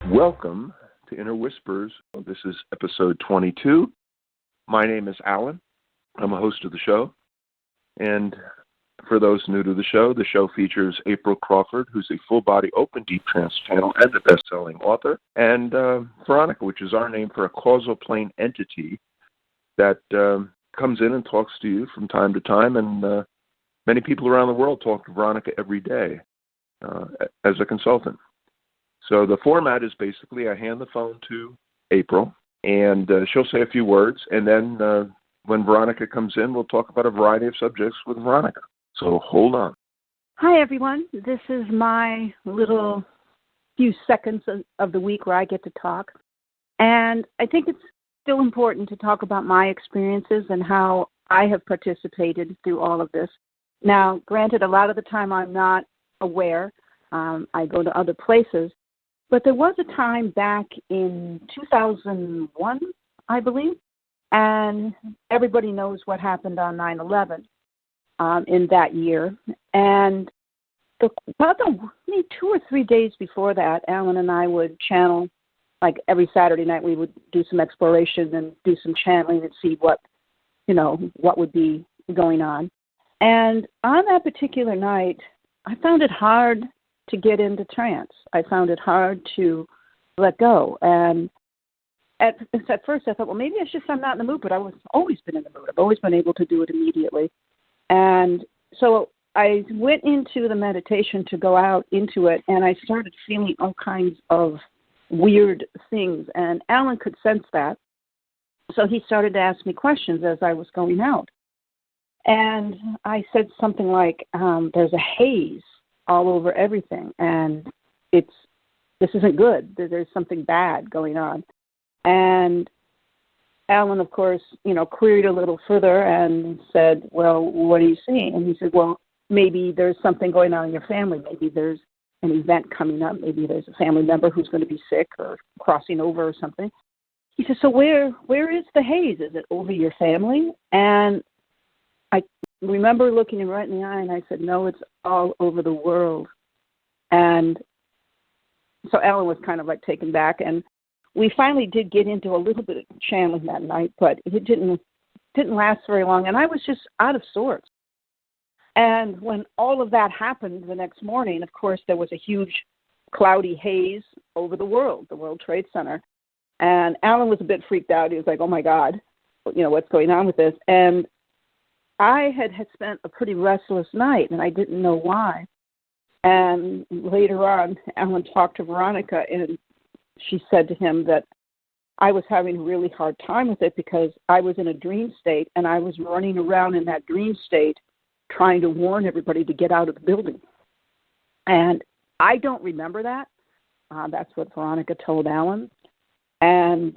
Welcome to Inner Whispers. This is episode 22. My name is Alan. I'm a host of the show. And for those new to the show features April Crawford, who's a full-body open deep trance channel and a best-selling author, and VERONICA, which is our name for a causal plane entity that comes in and talks to you from time to time. And many people around the world talk to VERONICA every day as a consultant. So the format is basically I hand the phone to April, and she'll say a few words, and then when VERONICA comes in, we'll talk about a variety of subjects with VERONICA. So hold on. Hi, everyone. This is my little few seconds of the week where I get to talk. And I think it's still important to talk about my experiences and how I have participated through all of this. Now, granted, a lot of the time I'm not aware. I go to other places. But there was a time back in 2001, I believe, and everybody knows what happened on 9/11 in that year. And about 2 or 3 days before that, Alan and I would channel, like every Saturday night we would do some exploration and do some channeling and see what would be going on. And on that particular night, I found it hard to get into trance. I found it hard to let go. And at first I thought, well, maybe it's just I'm not in the mood, but I've always been in the mood. I've always been able to do it immediately. And so I went into the meditation to go out into it, and I started feeling all kinds of weird things. And Alan could sense that. So he started to ask me questions as I was going out. And I said something like, there's a haze all over everything, and this isn't good. There's something bad going on. And Alan, of course, queried a little further and said, well, what are you seeing? And he said, well, maybe there's something going on in your family. Maybe there's an event coming up. Maybe there's a family member who's going to be sick or crossing over or something. He said, so where is the haze? Is it over your family? And I remember looking him right in the eye, and I said, no, it's all over the world. And so Alan was kind of like taken back, and we finally did get into a little bit of channeling that night, but it didn't last very long, and I was just out of sorts. And when all of that happened the next morning, of course, there was a huge cloudy haze over the World Trade Center. And Alan was a bit freaked out. He was like, oh, my God, what's going on with this? And I had spent a pretty restless night, and I didn't know why. And later on, Alan talked to VERONICA, and she said to him that I was having a really hard time with it because I was in a dream state, and I was running around in that dream state trying to warn everybody to get out of the building. And I don't remember that. That's what VERONICA told Alan. And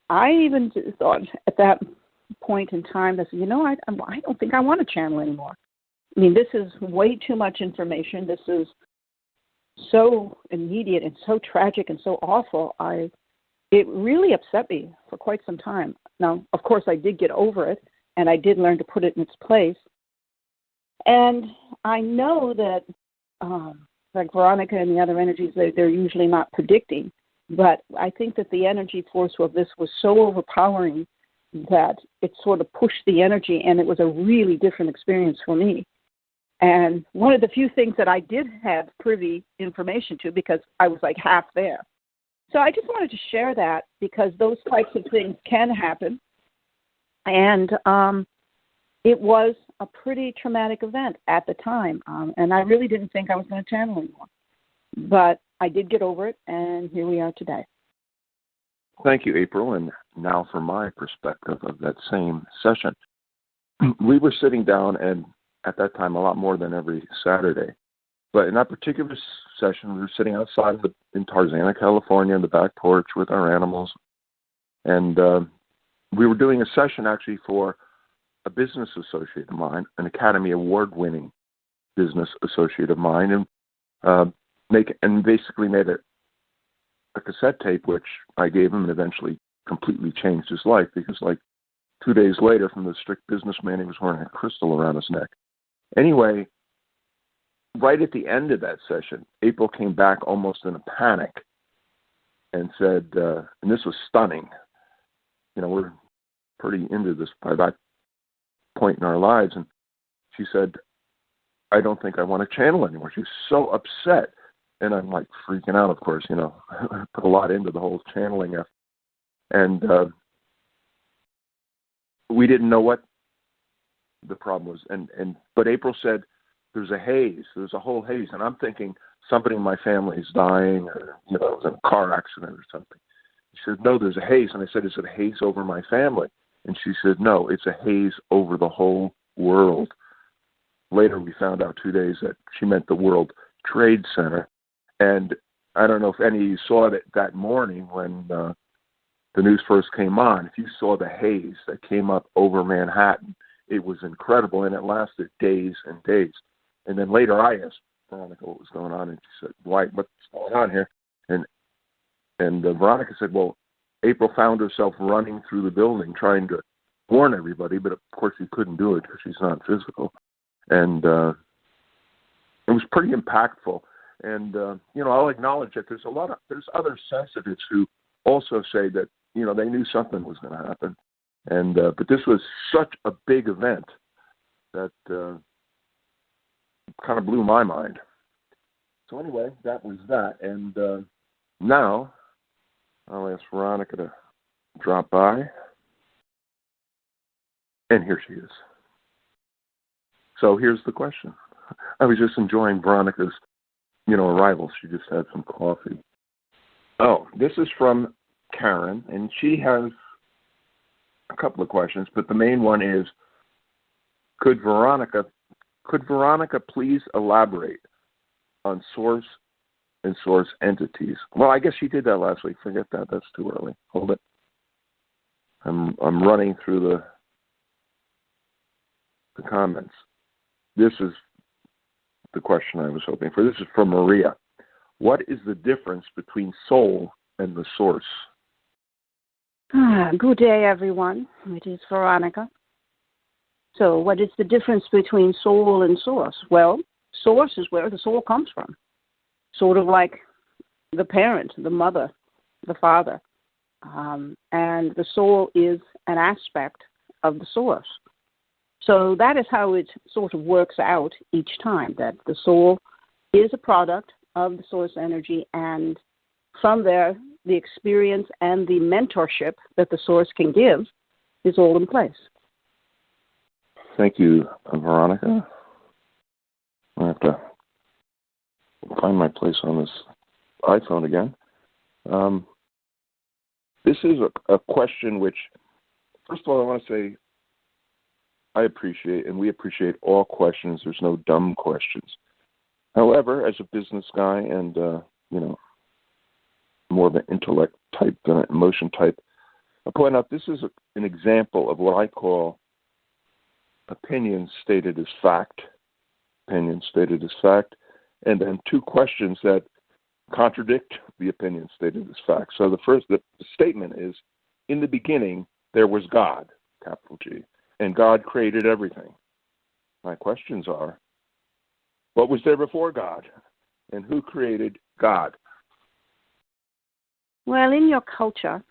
I even thought at that point in time that said, I don't think I want to channel anymore. I mean, this is way too much information. This is so immediate and so tragic and so awful. It really upset me for quite some time. Now, of course, I did get over it, and I did learn to put it in its place. And I know that, like VERONICA and the other energies, they're usually not predicting, but I think that the energy force of this was so overpowering that it sort of pushed the energy, and it was a really different experience for me. And one of the few things that I did have privy information to, because I was like half there. So I just wanted to share that because those types of things can happen. And it was a pretty traumatic event at the time. And I really didn't think I was going to channel anymore. But I did get over it, and here we are today. Thank you, April. And now for my perspective of that same session. We were sitting down, and at that time, a lot more than every Saturday. But in that particular session, we were sitting outside in Tarzana, California, in the back porch with our animals. And we were doing a session actually for a business associate of mine, an Academy Award-winning business associate of mine, and basically made a cassette tape, which I gave him, and eventually completely changed his life because, like, 2 days later, from the strict businessman, he was wearing a crystal around his neck. Anyway, right at the end of that session, April came back almost in a panic and said, and this was stunning. We're pretty into this by that point in our lives. And she said, I don't think I want to channel anymore. She was so upset. And I'm like freaking out, of course, I put a lot into the whole channeling effort. And we didn't know what the problem was. But April said, there's a haze. There's a whole haze. And I'm thinking somebody in my family is dying or, was in a car accident or something. She said, no, there's a haze. And I said, is it a haze over my family? And she said, no, it's a haze over the whole world. Later, we found out 2 days that she meant the World Trade Center. And I don't know if any of you saw it that morning when the news first came on. If you saw the haze that came up over Manhattan, it was incredible, and it lasted days and days. And then later I asked Veronica what was going on, and she said, what's going on here? And Veronica said, well, April found herself running through the building trying to warn everybody, but of course she couldn't do it because she's not physical. And it was pretty impactful. And, I'll acknowledge that there's other sensitives who also say that, they knew something was going to happen. And, but this was such a big event that kind of blew my mind. So anyway, that was that. And now I'll ask Veronica to drop by. And here she is. So here's the question. I was just enjoying Veronica's, arrival. She just had some coffee. Oh, this is from Karen, and she has a couple of questions, but the main one is, could Veronica please elaborate on source and source entities? Well, I guess she did that last week. Forget that. That's too early. Hold it. I'm running through the comments. This is the question I was hoping for. This is from Maria. What is the difference between soul and the source? Good day, everyone. It is Veronica. So what is the difference between soul and source? Well, source is where the soul comes from. Sort of like the parent, the mother, the father. And the soul is an aspect of the source. So that is how it sort of works out each time, that the soul is a product of the source energy, and from there, the experience and the mentorship that the source can give is all in place. Thank you, Veronica. I have to find my place on this iPhone again. This is a question which, first of all, I want to say I appreciate, and we appreciate all questions. There's no dumb questions. However, as a business guy and, more of an intellect type than an emotion type, I point out this is an example of what I call opinions stated as fact. Opinions stated as fact. And then two questions that contradict the opinion stated as fact. So the statement is, in the beginning, there was God, capital G, and God created everything. My questions are, what was there before God? And who created God? Well, in your culture,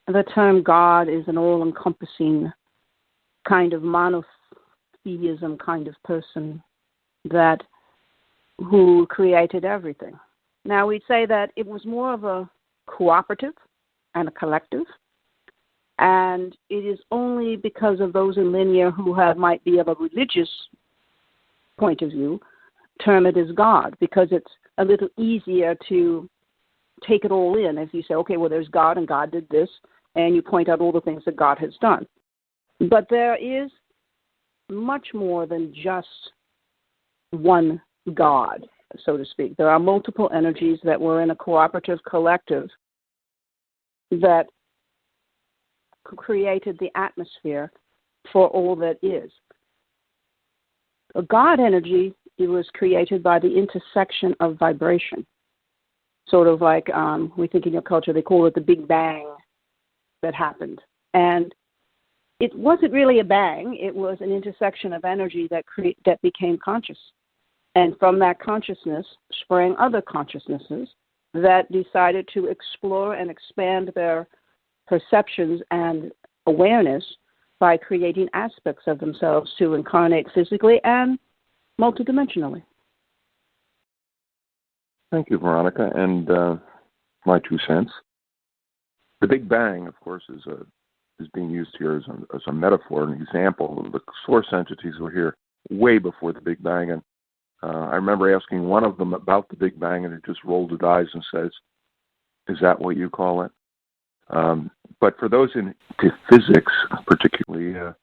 the term God is an all-encompassing kind of monotheism kind of person who created everything. Now, we'd say that it was more of a cooperative and a collective, and it is only because of those in linear who might be of a religious point of view, term it as God, because it's a little easier to take it all in. If you say, okay, well, there's God and God did this, and you point out all the things that God has done. But there is much more than just one God, so to speak. There are multiple energies that were in a cooperative collective that created the atmosphere for all that is. A God energy, it was created by the intersection of vibration. Sort of like we think in your culture, they call it the Big Bang that happened. And it wasn't really a bang. It was an intersection of energy that became conscious. And from that consciousness sprang other consciousnesses that decided to explore and expand their perceptions and awareness by creating aspects of themselves to incarnate physically and multidimensionally. Thank you, Veronica. And my 2 cents. The Big Bang, of course, is being used here as a metaphor, an example. The source entities were here way before the Big Bang. And I remember asking one of them about the Big Bang, and it just rolled its eyes and says, "Is that what you call it?" But for those into physics, particularly,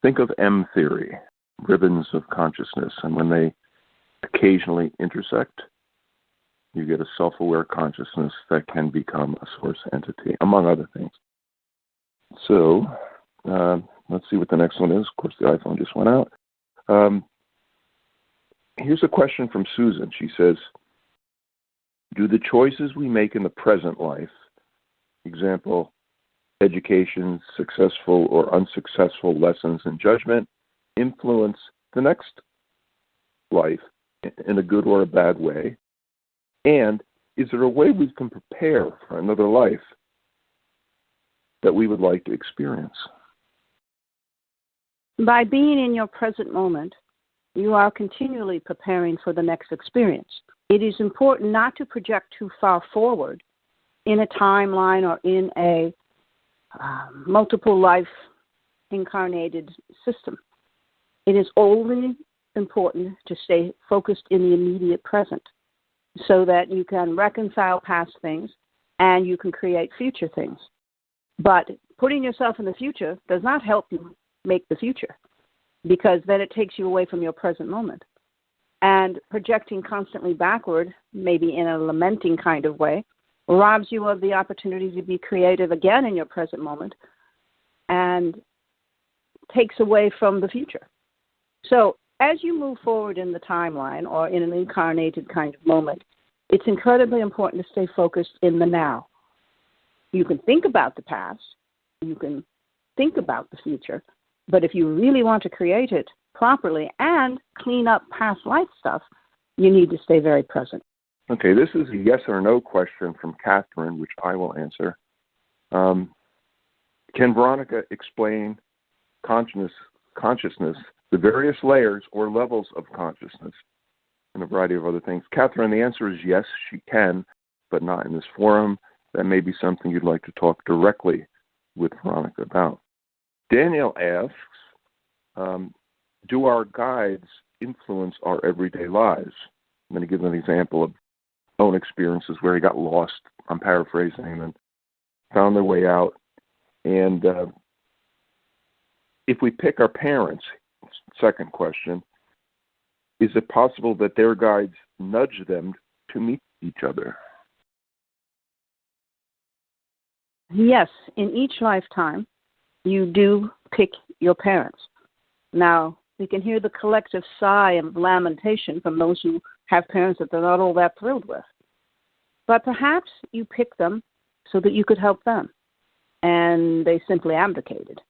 think of M theory, ribbons of consciousness. And when they occasionally intersect, you get a self-aware consciousness that can become a source entity, among other things. So let's see what the next one is. Of course, the iPhone just went out. Here's a question from Susan. She says, do the choices we make in the present life, example, education, successful or unsuccessful lessons and judgment, influence the next life in a good or a bad way? And is there a way we can prepare for another life that we would like to experience? By being in your present moment, you are continually preparing for the next experience. It is important not to project too far forward in a timeline or in a multiple life incarnated system. It is only important to stay focused in the immediate present so that you can reconcile past things and you can create future things. But putting yourself in the future does not help you make the future, because then it takes you away from your present moment. And projecting constantly backward, maybe in a lamenting kind of way, robs you of the opportunity to be creative again in your present moment and takes away from the future. So as you move forward in the timeline or in an incarnated kind of moment, it's incredibly important to stay focused in the now. You can think about the past, you can think about the future, but if you really want to create it properly and clean up past life stuff, you need to stay very present. Okay, this is a yes or no question from Catherine, which I will answer. Can Veronica explain consciousness, the various layers or levels of consciousness, and a variety of other things? Catherine, the answer is yes, she can, but not in this forum. That may be something you'd like to talk directly with Veronica about. Danielle asks, do our guides influence our everyday lives? I'm going to give an example of own experiences where he got lost, I'm paraphrasing, and found their way out. And if we pick our parents, second question, is it possible that their guides nudge them to meet each other? Yes, in each lifetime, you do pick your parents. Now, we can hear the collective sigh of lamentation from those who have parents that they're not all that thrilled with. But perhaps you pick them so that you could help them, and they simply abdicated.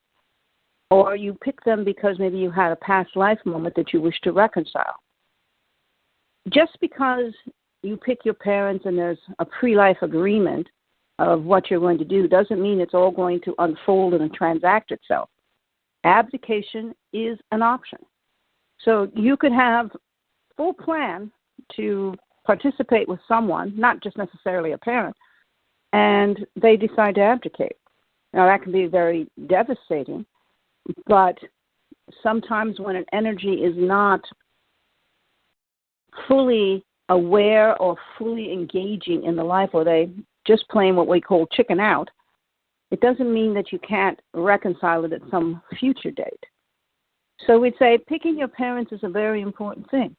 Or you pick them because maybe you had a past life moment that you wish to reconcile. Just because you pick your parents and there's a pre-life agreement of what you're going to do doesn't mean it's all going to unfold and transact itself. Abdication is an option. So you could have full plan to participate with someone, not just necessarily a parent, and they decide to abdicate. Now that can be very devastating, but sometimes when an energy is not fully aware or fully engaging in the life, or they just playing what we call chicken out, it doesn't mean that you can't reconcile it at some future date. So we'd say picking your parents is a very important thing.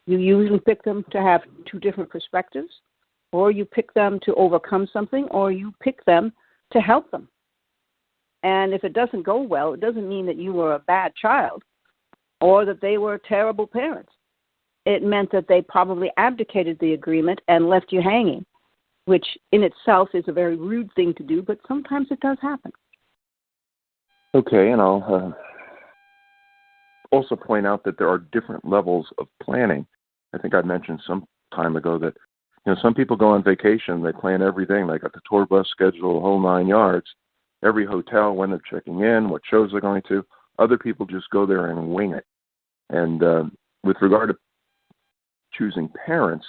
You usually pick them to have two different perspectives, or you pick them to overcome something, or you pick them to help them. And if it doesn't go well, it doesn't mean that you were a bad child or that they were terrible parents. It meant that they probably abdicated the agreement and left you hanging, which in itself is a very rude thing to do, but sometimes it does happen. Okay, and I'll also point out that there are different levels of planning. I think I mentioned some time ago that Some people go on vacation, they plan everything. They got the tour bus schedule, the whole 9 yards, every hotel, when they're checking in, what shows they're going to. Other people just go there and wing it. And with regard to choosing parents,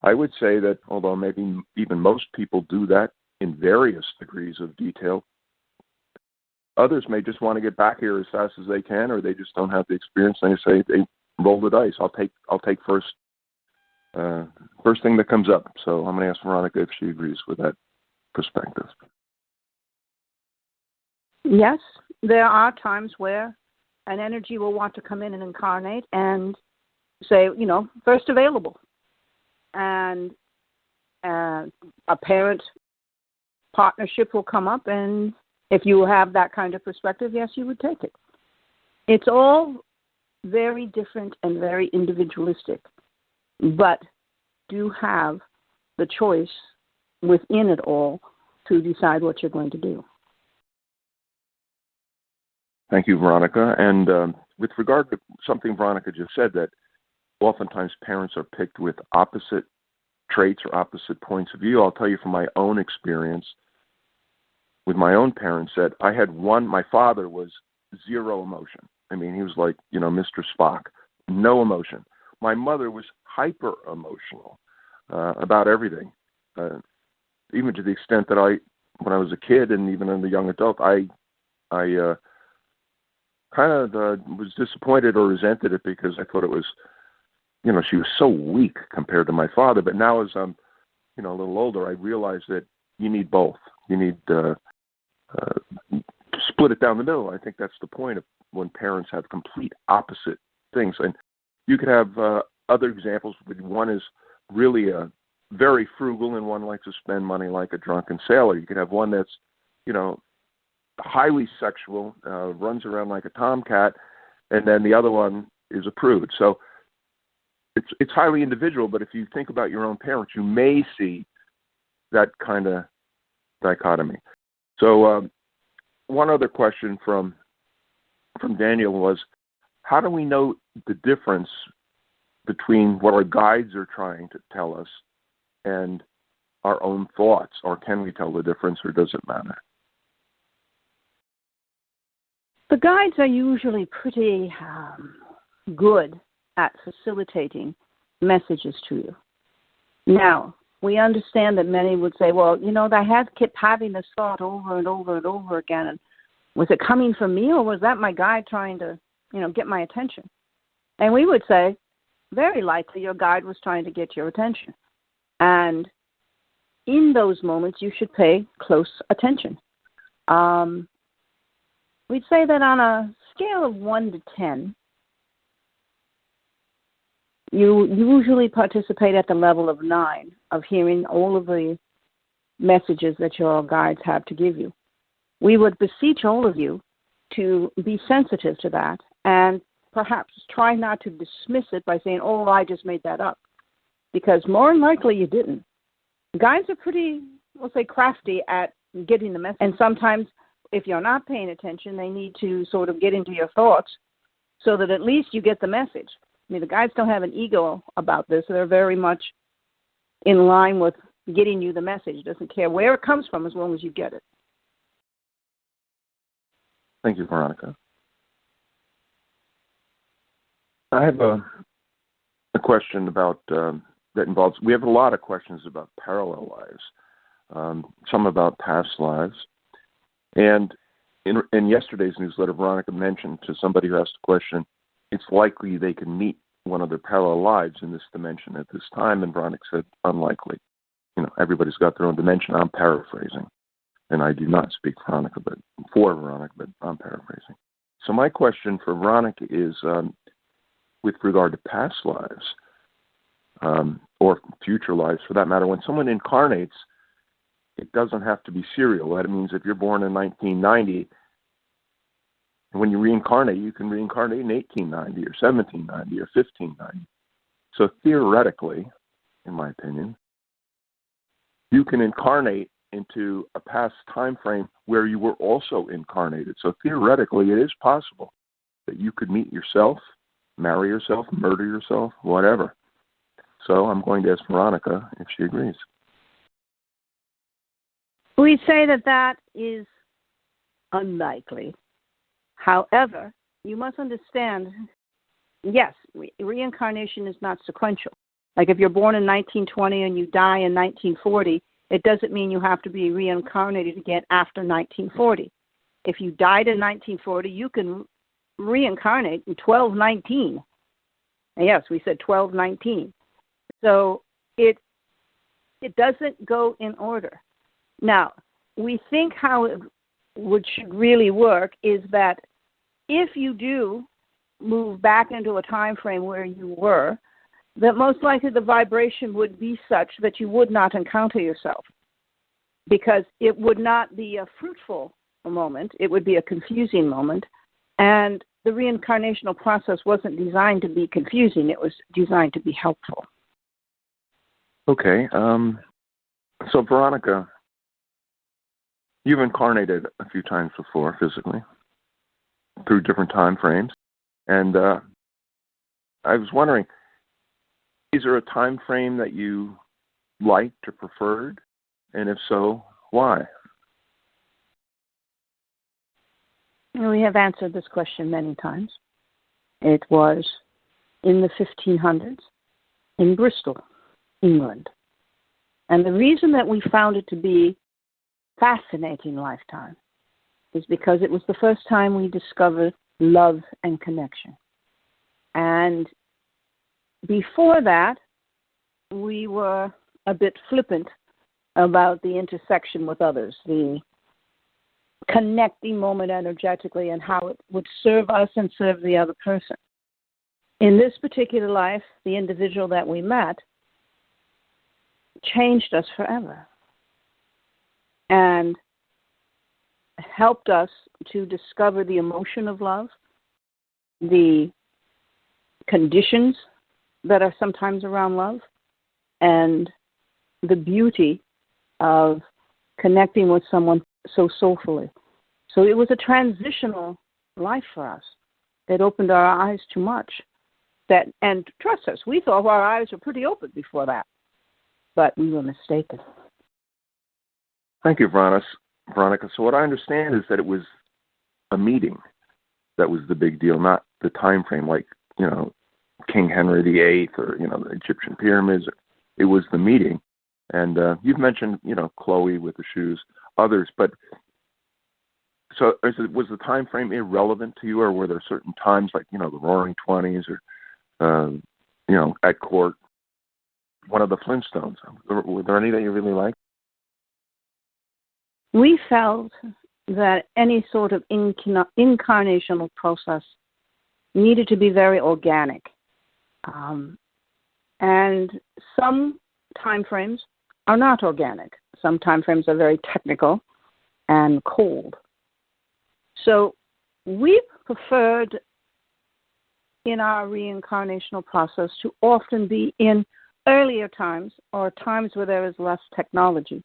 I would say that although maybe even most people do that in various degrees of detail, others may just want to get back here as fast as they can, or they just don't have the experience. They say they roll the dice. I'll take first thing that comes up. So I'm going to ask Veronica if she agrees with that perspective. Yes, there are times where an energy will want to come in and incarnate and say, first available. And a parent partnership will come up, and if you have that kind of perspective, yes, you would take it. It's all very different and very individualistic, but do have the choice within it all to decide what you're going to do. Thank you, Veronica. And with regard to something Veronica just said, that oftentimes parents are picked with opposite traits or opposite points of view, I'll tell you from my own experience with my own parents that I had one. My father was zero emotion. I mean, he was like, Mr. Spock, no emotion. My mother was hyper emotional about everything, even to the extent that when I was a kid and even as a young adult, I kind of was disappointed or resented it because I thought it was, she was so weak compared to my father. But now as I'm, a little older, I realize that you need both. You need split it down the middle. I think that's the point of when parents have complete opposite things. And you could have other examples. One is really very frugal and one likes to spend money like a drunken sailor. You could have one that's, highly sexual, runs around like a tomcat, and then the other one is a prude. So it's highly individual, but if you think about your own parents, you may see that kind of dichotomy. So one other question from Daniel was, how do we know the difference between what our guides are trying to tell us and our own thoughts? Or can we tell the difference, or does it matter? The guides are usually pretty good at facilitating messages to you. Now, we understand that many would say, well, I kept having this thought over and over and over again. And was it coming from me, or was that my guide trying to, get my attention? And we would say, very likely your guide was trying to get your attention. And in those moments, you should pay close attention. We'd say that on a scale of 1 to 10, you usually participate at the level of 9 of hearing all of the messages that your guides have to give you. We would beseech all of you to be sensitive to that and perhaps try not to dismiss it by saying, oh, I just made that up, because more than likely you didn't. Guides are pretty, we'll say, crafty at getting the message, and sometimes if you're not paying attention, they need to sort of get into your thoughts so that at least you get the message. I mean, the guides don't have an ego about this. They're very much in line with getting you the message. Doesn't care where it comes from as long as you get it. Thank you, Veronica. I have a question about that involves, we have a lot of questions about parallel lives, some about past lives. And in yesterday's newsletter, Veronica mentioned to somebody who asked a question, it's likely they can meet one of their parallel lives in this dimension at this time. And Veronica said, unlikely. Everybody's got their own dimension. I'm paraphrasing. And I do not speak for Veronica, but I'm paraphrasing. So my question for Veronica is, with regard to past lives, or future lives for that matter, when someone incarnates, it doesn't have to be serial. That means if you're born in 1990, when you reincarnate, you can reincarnate in 1890 or 1790 or 1590. So theoretically, in my opinion, you can incarnate into a past time frame where you were also incarnated. So theoretically, it is possible that you could meet yourself, marry yourself, murder yourself, whatever. So I'm going to ask Veronica if she agrees. We say that that is unlikely. However, you must understand, yes, reincarnation is not sequential. Like if you're born in 1920 and you die in 1940, it doesn't mean you have to be reincarnated again after 1940. If you died in 1940, you can reincarnate in 1219. Yes, we said 1219. So it doesn't go in order. Now, we think how it should really work is that if you do move back into a time frame where you were, that most likely the vibration would be such that you would not encounter yourself, because it would not be a fruitful moment. It would be a confusing moment. And the reincarnational process wasn't designed to be confusing. It was designed to be helpful. Okay. So, Veronica, you've incarnated a few times before physically through different time frames. And I was wondering, is there a time frame that you liked or preferred? And if so, why? We have answered this question many times. It was in the 1500s in Bristol, England. And the reason that we found it to be fascinating lifetime is because it was the first time we discovered love and connection. And before that, we were a bit flippant about the intersection with others, the connecting moment energetically and how it would serve us and serve the other person. In this particular life, the individual that we met changed us forever and helped us to discover the emotion of love, the conditions that are sometimes around love, and the beauty of connecting with someone so soulfully. So it was a transitional life for us that opened our eyes to much. And trust us, we thought our eyes were pretty open before that, but we were mistaken. Thank you, Veronica. So what I understand is that it was a meeting that was the big deal, not the time frame like, King Henry VIII or, the Egyptian pyramids. It was the meeting. And you've mentioned, Chloe with the shoes, others, but so was the time frame irrelevant to you, or were there certain times like, the Roaring '20s or, at court, one of the Flintstones? Were there any that you really liked? We felt that any sort of incarnational process needed to be very organic. And some time frames are not organic. Some time frames are very technical and cold. So we preferred in our reincarnational process to often be in earlier times or times where there is less technology,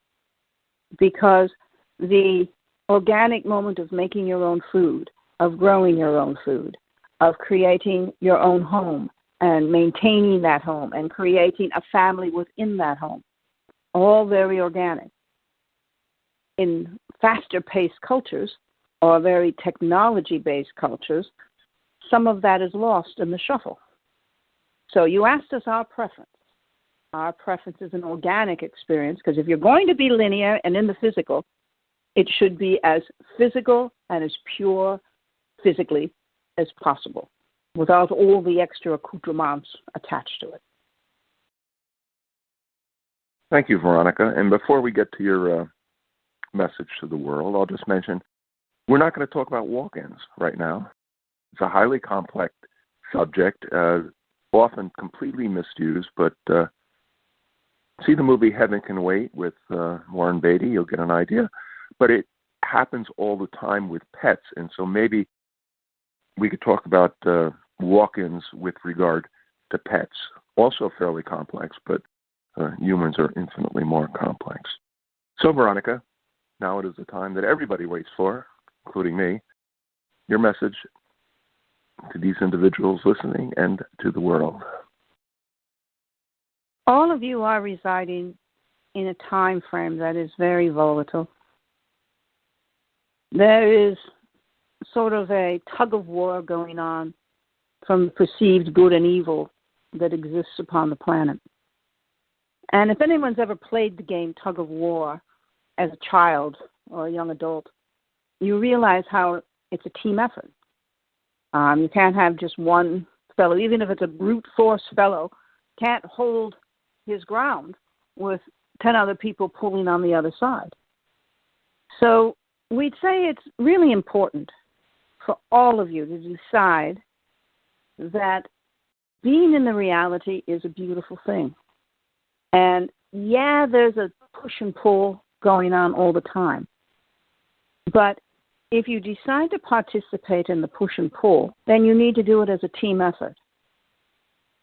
because the organic moment of making your own food, of growing your own food, of creating your own home and maintaining that home and creating a family within that home, all very organic. In faster-paced cultures or very technology-based cultures, some of that is lost in the shuffle. So you asked us our preference. Our preference is an organic experience, because if you're going to be linear and in the physical, it should be as physical and as pure physically as possible, without all the extra accoutrements attached to it. Thank you, Veronica. And before we get to your message to the world, I'll just mention we're not going to talk about walk-ins right now. It's a highly complex subject, often completely misused, but see the movie Heaven Can Wait with Warren Beatty, you'll get an idea. But it happens all the time with pets, and so maybe we could talk about walk-ins with regard to pets. Also fairly complex, but humans are infinitely more complex. So, Veronica, now it is the time that everybody waits for, including me, your message to these individuals listening and to the world. all of you are residing in a time frame that is very volatile. There is sort of a tug of war going on from perceived good and evil that exists upon the planet. And if anyone's ever played the game tug of war as a child or a young adult, you realize how it's a team effort. You can't have just one fellow, even if it's a brute force fellow, can't hold his ground with 10 other people pulling on the other side. So we'd say it's really important for all of you to decide that being in the reality is a beautiful thing. And yeah, there's a push and pull going on all the time. But if you decide to participate in the push and pull, then you need to do it as a team effort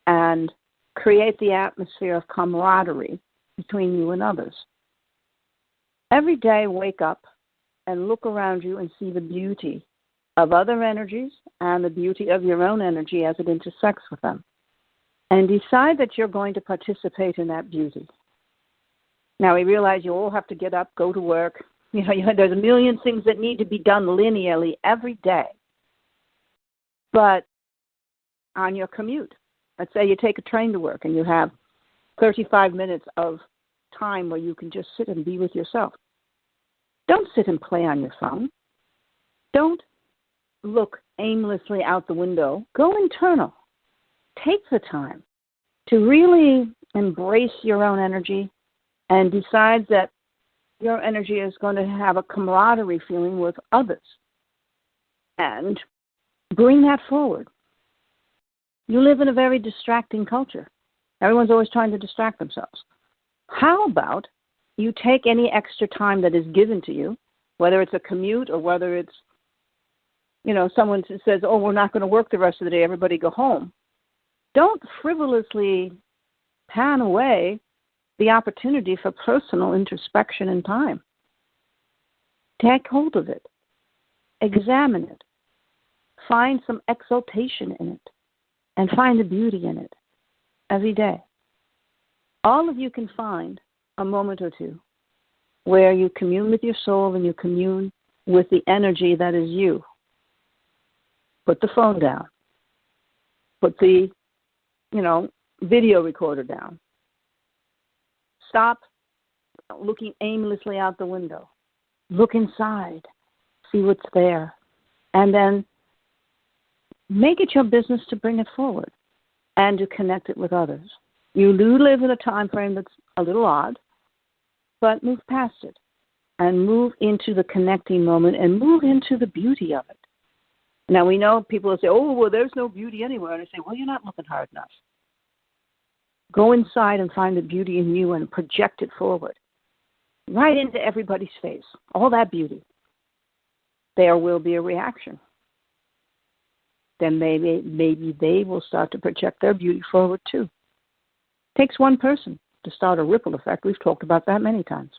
and create the atmosphere of camaraderie between you and others. Every day, wake up and look around you and see the beauty of other energies and the beauty of your own energy as it intersects with them. And decide that you're going to participate in that beauty. Now, we realize you all have to get up, go to work. There's a million things that need to be done linearly every day. But on your commute, let's say you take a train to work and you have 35 minutes of time where you can just sit and be with yourself. Don't sit and play on your phone. Don't look aimlessly out the window. Go internal. Take the time to really embrace your own energy and decide that your energy is going to have a camaraderie feeling with others. And bring that forward. You live in a very distracting culture. Everyone's always trying to distract themselves. How about you take any extra time that is given to you, whether it's a commute or whether it's, someone says, oh, we're not going to work the rest of the day, everybody go home. Don't frivolously pan away the opportunity for personal introspection and time. Take hold of it. Examine it. Find some exaltation in it. And find the beauty in it every day. All of you can find a moment or two where you commune with your soul and you commune with the energy that is you. Put the phone down. Put the, video recorder down. Stop looking aimlessly out the window. Look inside. See what's there. And then make it your business to bring it forward and to connect it with others. You do live in a time frame that's a little odd, but move past it and move into the connecting moment and move into the beauty of it. Now, we know people will say, oh, well, there's no beauty anywhere. And I say, well, you're not looking hard enough. Go inside and find the beauty in you and project it forward, right into everybody's face, all that beauty. There will be a reaction. Then maybe they will start to project their beauty forward too. It takes one person to start a ripple effect. We've talked about that many times.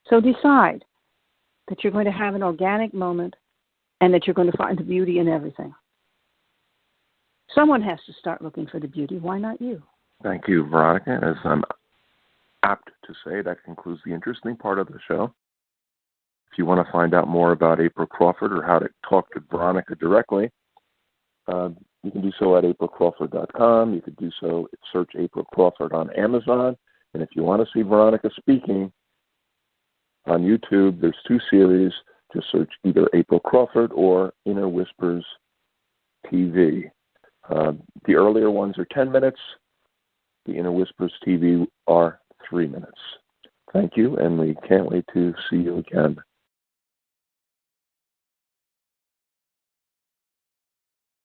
So decide that you're going to have an organic moment and that you're going to find the beauty in everything. Someone has to start looking for the beauty. Why not you? Thank you, Veronica. As I'm apt to say, that concludes the interesting part of the show. If you want to find out more about April Crawford or how to talk to Veronica directly, you can do so at aprilcrawford.com. You could do so, search April Crawford on Amazon. And if you want to see Veronica speaking on YouTube, there's 2 series. Just search either April Crawford or Inner Whispers TV. The earlier ones are 10 minutes. The Inner Whispers TV are 3 minutes. Thank you, and we can't wait to see you again